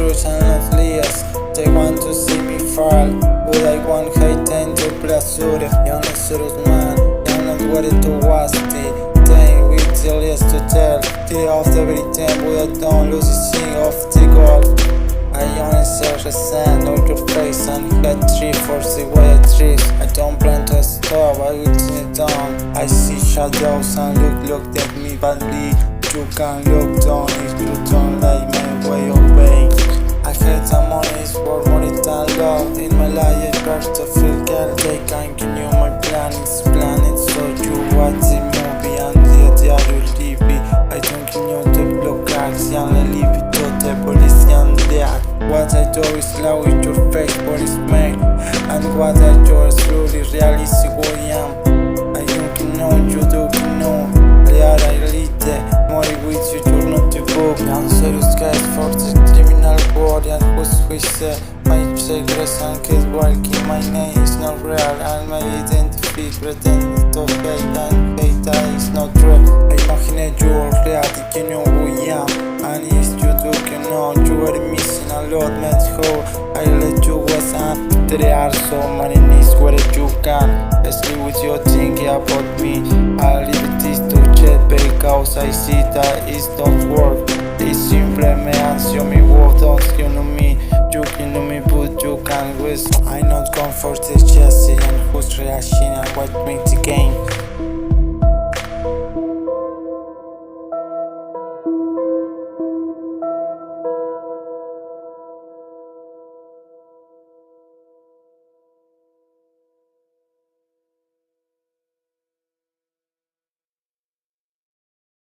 truth and not lies. They want to see me fall, but I want hate and to plasure. Jag är surutman, jag not ready to watch it. Thing we tell yes to tell. The after every time we don't lose a sing of the goal. I only search the sand on your face and got 340 way trees. I don't plan to stop, I will turn it on. I see shadows and look at me badly. You can look down if you don't like my way of being. I hate the money for money than love. In my life it's better to feel girl. They can give you my planets, so you watch the movie and the other leave it. I don't give you the block acts, and I leave it to the police and that. What I do is loud with your face, policeman. And what I do is really realistic who I am. I don't know, you don't know. Reality, money with you, you're not the book. I'm serious guys for the criminal world and who's my secrets and kids walking. My name is not real and my identity pretending to hate and hate is not true. I imagine your reality, you know who I am. And if you do, you know you are missing a lot, man. How I let you was and there are so many needs where you can sleep with your thinking about me. I leave this to chat because I see that it don't work. It's simple man, show me what don't you know me. You can know me but you can't waste. I not comfort the chassis and who's reaction and what makes the game.